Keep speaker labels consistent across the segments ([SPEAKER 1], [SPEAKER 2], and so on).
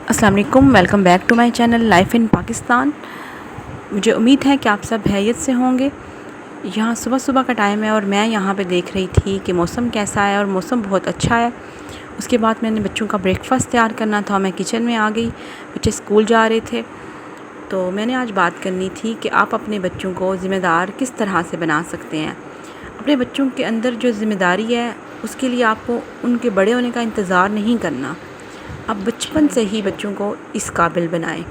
[SPEAKER 1] अस्सलाम वालेकुम, welcome back to my channel life in Pakistan. मुझे उम्मीद है कि आप सब खैरियत से होंगे। यहाँ सुबह सुबह का टाइम है और मैं यहाँ पे देख रही थी कि मौसम कैसा है, और मौसम बहुत अच्छा है। उसके बाद मैंने बच्चों का ब्रेकफास्ट तैयार करना था, मैं किचन में आ गई। बच्चे स्कूल जा रहे थे, तो मैंने आज बात करनी थी कि आप अपने बच्चों को ज़िम्मेदार किस तरह से बना सकते हैं। अपने बच्चों के अंदर जो ज़िम्मेदारी है, उसके लिए आपको उनके बड़े होने का इंतज़ार नहीं करना। आप बचपन से ही बच्चों को इस काबिल बनाएं।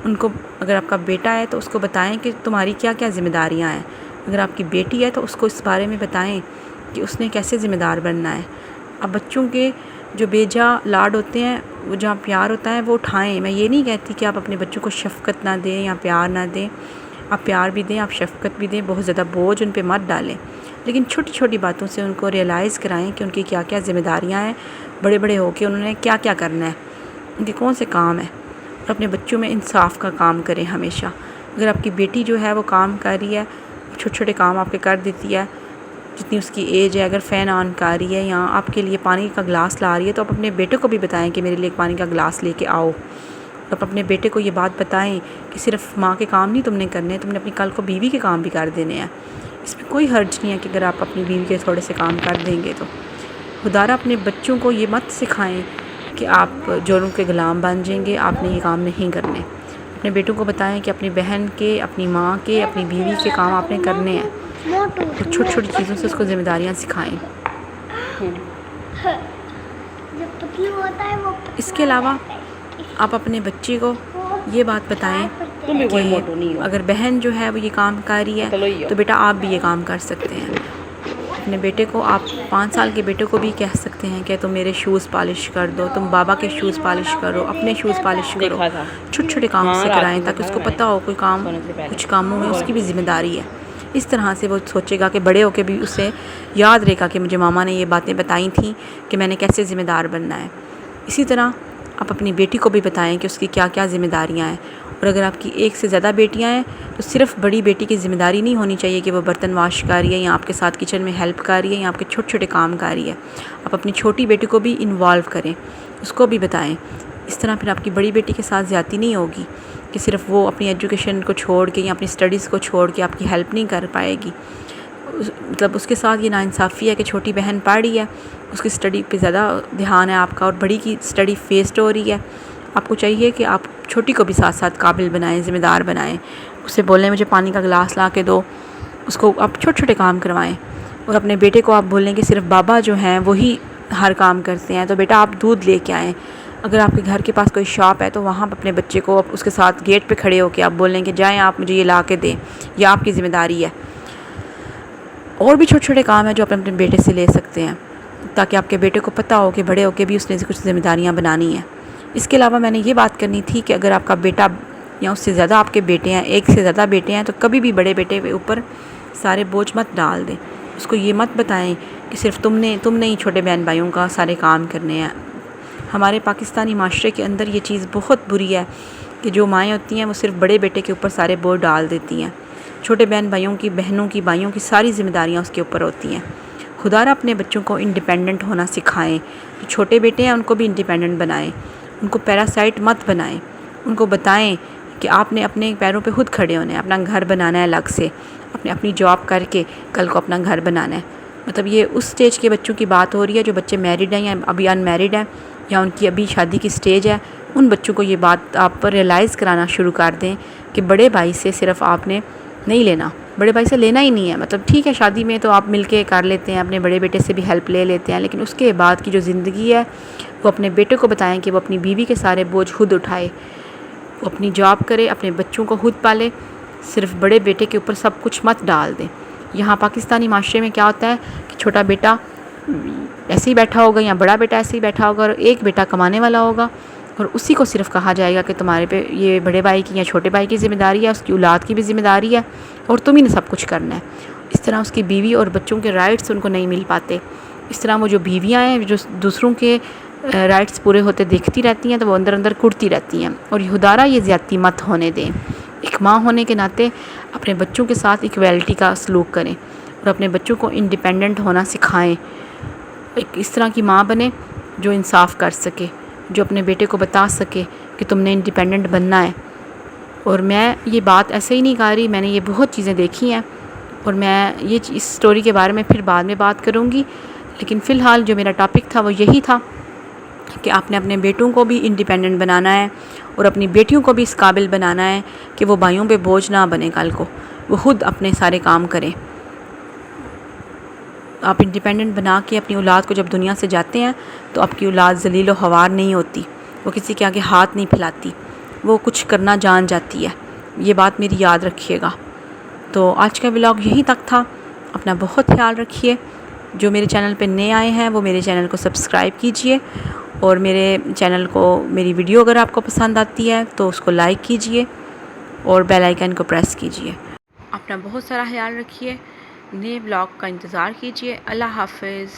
[SPEAKER 1] उनको, अगर आपका बेटा है तो उसको बताएं कि तुम्हारी क्या क्या ज़िम्मेदारियां हैं। अगर आपकी बेटी है तो उसको इस बारे में बताएं कि उसने कैसे ज़िम्मेदार बनना है। अब बच्चों के जो बेजा लाड होते हैं, वो जहाँ प्यार होता है वो उठाएं। मैं ये नहीं कहती कि आप अपने बच्चों को शफ़क़त ना दें या प्यार ना दें। आप प्यार भी दें, आप शफ़क़त भी दें, बहुत ज़्यादा बोझ उन पे मत डालें, लेकिन छोटी छोटी बातों से उनको रियलाइज़ कराएं कि उनकी क्या क्या ज़िम्मेदारियाँ हैं। बड़े बड़े होकर उन्होंने क्या क्या करना है, उनके कौन से काम है। और अपने बच्चों में इंसाफ का काम करें हमेशा। अगर आपकी बेटी जो है वो काम कर रही है, छोटे छोटे काम आपके कर देती है जितनी उसकी एज है, अगर फ़ैन ऑन कर रही है या आपके लिए पानी का गिलास ला रही है, तो आप अपने बेटे को भी बताएं कि मेरे लिए पानी का गिलास लेके आओ। आप अपने बेटे को ये बात बताएं कि सिर्फ माँ के काम नहीं तुमने करने, तुमने अपनी कल को बीवी के काम भी कर देने हैं। इसमें कोई हर्ज नहीं है कि अगर आप अपनी बीवी के थोड़े से काम कर देंगे तो। खुदारा अपने बच्चों को ये मत सिखाएं कि आप जोरों के ग़ुलाम बन जाएंगे, आपने ये काम नहीं करने। अपने बेटों को बताएं कि अपनी बहन के, अपनी माँ के, अपनी बीवी के काम आपने करने हैं। तो छोटी छोटी चीज़ों से उसको ज़िम्मेदारियाँ सिखाएं। इसके अलावा आप अपने बच्चे को ये बात बताएं कि अगर बहन जो है वो ये काम कर रही है तो बेटा आप भी ये काम कर सकते हैं। अपने बेटे को, आप 5 साल के बेटे को भी कह सकते हैं कि तुम मेरे शूज़ पॉलिश कर दो, तुम बाबा के शूज़ पॉलिश करो, अपने शूज़ पॉलिश करो। छोटे छोटे काम से कराएं ताकि उसको पता हो कोई काम, कुछ कामों में उसकी भी ज़िम्मेदारी है। इस तरह से वो सोचेगा कि बड़े होकर भी उसे याद रहेगा कि मुझे मामा ने ये बातें बताई थी कि मैंने कैसे ज़िम्मेदार बनना है। इसी तरह आप अपनी बेटी को भी बताएं कि उसकी क्या क्या ज़िम्मेदारियाँ हैं। और अगर आपकी एक से ज़्यादा बेटियां हैं तो सिर्फ बड़ी बेटी की ज़िम्मेदारी नहीं होनी चाहिए कि वो बर्तन वाश कर रही है या आपके साथ किचन में हेल्प कर रही है या आपके छोटे छोटे काम कर रही है। आप अपनी छोटी बेटी को भी इन्वॉल्व करें, उसको भी बताएं। इस तरह फिर आपकी बड़ी बेटी के साथ ज़्यादती नहीं होगी कि सिर्फ वो अपनी एजुकेशन को छोड़ के या अपनी स्टडीज़ को छोड़ के आपकी हेल्प नहीं कर पाएगी। मतलब उसके साथ ये नाइंसाफ़ी है कि छोटी बहन पढ़ रही है, उसकी स्टडी पे ज़्यादा ध्यान है आपका, और बड़ी की स्टडी फेस्ट हो रही है। आपको चाहिए कि आप छोटी को भी साथ साथ काबिल बनाएं, ज़िम्मेदार बनाएं। उससे बोलें मुझे पानी का गिलास ला के दो, उसको आप छोटे छोटे काम करवाएं। और अपने बेटे को आप बोलें कि सिर्फ बाबा जो हैं वही हर काम करते हैं, तो बेटा आप दूध लेके आएँ। अगर आपके घर के पास कोई शॉप है तो वहाँ पर अपने बच्चे को उसके साथ गेट पे खड़े होकर आप बोलें कि जाएँ आप मुझे ये ला के दें, यह आपकी ज़िम्मेदारी है। और भी छोटे छोटे काम हैं जो आप अपने बेटे से ले सकते हैं, ताकि आपके बेटे को पता हो कि बड़े होकर भी उसने कुछ ज़िम्मेदारियाँ बनानी हैं। इसके अलावा मैंने ये बात करनी थी कि अगर आपका बेटा या उससे ज़्यादा आपके बेटे हैं, एक से ज़्यादा बेटे हैं, तो कभी भी बड़े बेटे के ऊपर सारे बोझ मत डाल दें। उसको ये मत बताएं कि सिर्फ तुमने ही छोटे बहन भाइयों का सारे काम करने हैं। हमारे पाकिस्तानी माशरे के अंदर ये चीज़ बहुत बुरी है कि जो माएँ होती हैं वो सिर्फ बड़े बेटे के ऊपर सारे बोझ डाल देती हैं। छोटे बहन भाइयों की, बहनों की, भाइयों की सारी ज़िम्मेदारियाँ उसके ऊपर होती हैं। खुदारा अपने बच्चों को इंडिपेंडेंट होना सिखाएं। जो छोटे बेटे हैं उनको भी इंडिपेंडेंट बनाएं, उनको पैरासाइट मत बनाएं। उनको बताएं कि आपने अपने पैरों पे खुद खड़े होना है, अपना घर बनाना है अलग से, अपनी जॉब करके कल को अपना घर बनाना है। मतलब ये उस स्टेज के बच्चों की बात हो रही है जो बच्चे मैरिड हैं या अभी अनमैरिड हैं या उनकी अभी शादी की स्टेज है। उन बच्चों को ये बात आप रियलाइज़ कराना शुरू कर दें कि बड़े भाई से सिर्फ आपने नहीं लेना, बड़े भाई से लेना ही नहीं है। मतलब ठीक है, शादी में तो आप मिलके कर लेते हैं, अपने बड़े बेटे से भी हेल्प ले लेते हैं, लेकिन उसके बाद की जो ज़िंदगी है वो अपने बेटे को बताएं कि वो अपनी बीवी के सारे बोझ खुद उठाए, वो अपनी जॉब करे, अपने बच्चों को खुद पाले, सिर्फ बड़े बेटे के ऊपर सब कुछ मत डाल दें। यहाँ पाकिस्तानी माशरे में क्या होता है कि छोटा बेटा ऐसे ही बैठा होगा या बड़ा बेटा ऐसे ही बैठा होगा और एक बेटा कमाने वाला होगा, और उसी को सिर्फ कहा जाएगा कि तुम्हारे पे ये बड़े भाई की या छोटे भाई की ज़िम्मेदारी है, उसकी औलाद की भी ज़िम्मेदारी है और तुम ही ने सब कुछ करना है। इस तरह उसकी बीवी और बच्चों के राइट्स उनको नहीं मिल पाते। इस तरह वो जो बीवियाँ हैं जो दूसरों के राइट्स पूरे होते देखती रहती हैं तो वो अंदर अंदर कुड़ती रहती हैं। और खुदारा ये ज़्यादती मत होने दें। एक माँ होने के नाते अपने बच्चों के साथ इक्वलिटी का सलूक करें और अपने बच्चों को इंडिपेंडेंट होना सिखाएं। एक इस तरह की माँ बने जो इंसाफ कर सके, جو اپنے بیٹے کو بتا سکے کہ تم نے انڈیپینڈنٹ بننا ہے۔ اور میں یہ بات ایسے ہی نہیں کر رہی، میں نے یہ بہت چیزیں دیکھی ہیں، اور میں اس سٹوری کے بارے میں پھر بعد میں بات کروں گی، لیکن فی الحال جو میرا ٹاپک تھا وہ یہی تھا کہ آپ نے اپنے بیٹوں کو بھی انڈیپینڈنٹ بنانا ہے، اور اپنی بیٹیوں کو بھی اس قابل بنانا ہے کہ وہ بھائیوں پہ بوجھ نہ بنے، کل کو وہ خود اپنے سارے کام کریں۔ آپ انڈیپینڈنٹ بنا کے اپنی اولاد کو جب دنیا سے جاتے ہیں تو آپ کی اولاد ذلیل و خوار نہیں ہوتی، وہ کسی کے آگے ہاتھ نہیں پھیلاتی، وہ کچھ کرنا جان جاتی ہے۔ یہ بات میری یاد رکھیے گا۔ تو آج کا ولاگ یہیں تک تھا، اپنا بہت خیال رکھیے۔ جو میرے چینل پہ نئے آئے ہیں وہ میرے چینل کو سبسکرائب کیجئے، اور میرے چینل کو، میری ویڈیو اگر آپ کو پسند آتی ہے تو اس کو لائک کیجئے اور بیل آئیکن کو پریس کیجئے۔ اپنا بہت سارا خیال رکھیے، نئے ولاگ کا انتظار کیجئے۔ اللہ حافظ۔